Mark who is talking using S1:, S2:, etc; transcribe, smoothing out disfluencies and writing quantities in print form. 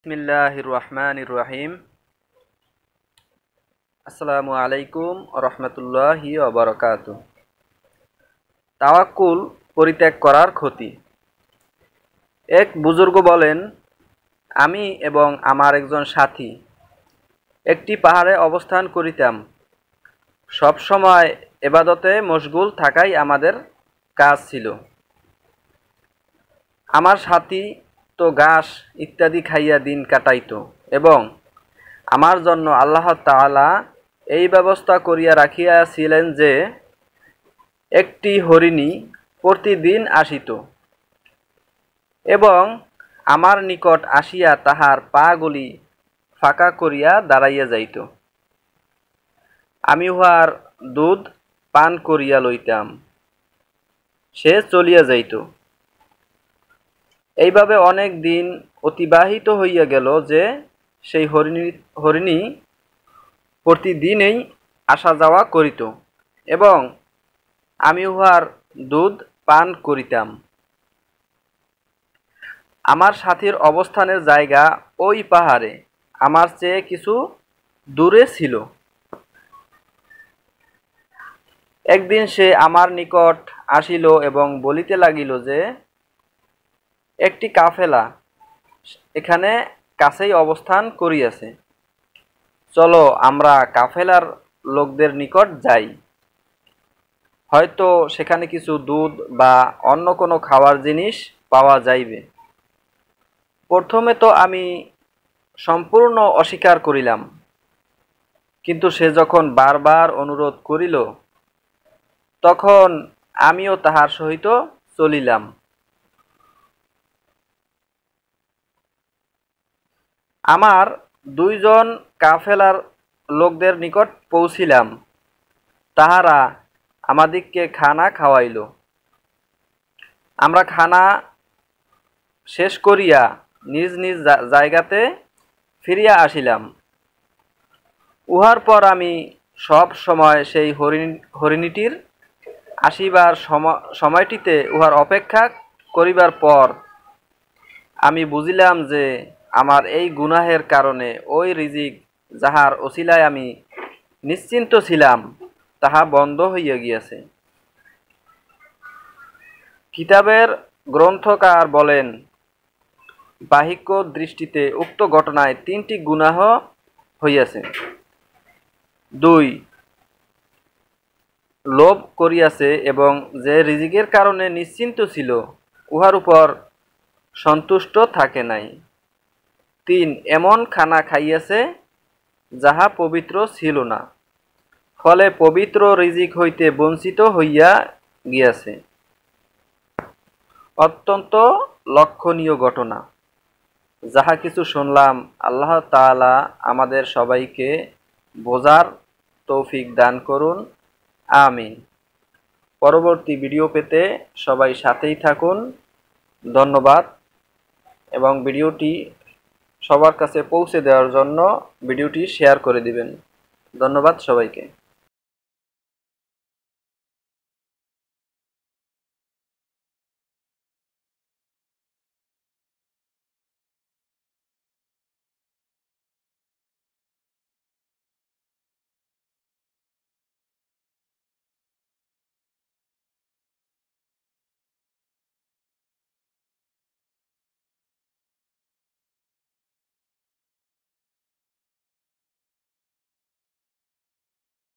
S1: বিসমিল্লাহির রহমানির রহিম। আসসালামু আলাইকুম ওয়া রাহমাতুল্লাহি ওয়া বারাকাতুহু। তাওয়াক্কুল পরিত্যাগ করার ক্ষতি। এক বুজুর্গ বলেন, আমি এবং আমার একজন সাথী একটি পাহাড়ে অবস্থান করিতাম। সব সময় ইবাদতে মশগুল থাকাই আমাদের কাজ ছিল। আমার সাথী তো ঘাস ইত্যাদি খাইয়া দিন কাটাইত এবং আমার জন্য আল্লাহ তাআলা এই ব্যবস্থা করিয়া রাখিয়াছিলেন যে একটি হরিণী প্রতিদিন আসিত এবং আমার নিকট আসিয়া তাহার পাগুলি ফাঁকা করিয়া দাঁড়াইয়া যাইত। আমি উহার দুধ পান করিয়া লইতাম, সে চলিয়া যাইত। এইভাবে অনেক দিন অতিবাহিত হইয়া গেল যে সেই হরিণী প্রতিদিনই আসা যাওয়া করিত এবং আমি উহার দুধ পান করিতাম। আমার সাথীর অবস্থানের জায়গা ওই পাহাড়ে আমার চেয়ে কিছু দূরে ছিল। একদিন সে আমার নিকট আসিল এবং বলিতে লাগিল যে একটি কাফেলা এখানে কাছেই অবস্থান করিয়াছে, চলো আমরা কাফেলার লোকদের নিকট যাই, হয়তো সেখানে কিছু দুধ বা অন্য কোনো খাওয়ার জিনিস পাওয়া যাইবে। প্রথমে তো আমি সম্পূর্ণ অস্বীকার করিলাম, কিন্তু সে যখন বারবার অনুরোধ করিল তখন আমিও তাহার সহিত চলিলাম। আমার দুইজন কাফেলার লোকদের নিকট পৌঁছিলাম, তাহারা আমাদিগকে খানা খাওয়াইল। আমরা খানা শেষ করিয়া নিজ নিজ জায়গাতে ফিরিয়া আসিলাম। উহার পর আমি সব সময় সেই হরিণীটির আসিবার সময়টিতে উহার অপেক্ষা করিবার পর আমি বুঝিলাম যে আমার এই গুনাহের কারণে ওই রিজিক যাহার ওসিলায় আমি নিশ্চিন্ত ছিলাম তাহা বন্ধ হইয়া গিয়াছে। কিতাবের গ্রন্থকার বলেন, বাহ্যিক দৃষ্টিতে উক্ত ঘটনায় তিনটি গুনাহ হইয়াছে। ২. লোভ করিয়াছে এবং যে রিজিকের কারণে নিশ্চিন্ত ছিল উহার উপর সন্তুষ্ট থাকে নাই। ৩. এমন খানা খাইয়াছে যাহা পবিত্র ছিল না, ফলে পবিত্র রিজিক হইতে বঞ্চিত হইয়া গিয়াছে। অত্যন্ত লক্ষণীয় ঘটনা। যাহা কিছু শুনলাম, আল্লাহ তাআলা আমাদের সবাইকে বোঝার তৌফিক দান করুন, আমিন। পরবর্তী ভিডিও পেতে সবাই সাথেই থাকুন। ধন্যবাদ এবং ভিডিওটি সবার কাছে পৌঁছে দেওয়ার জন্য ভিডিওটি শেয়ার করে দিবেন। ধন্যবাদ সবাইকে।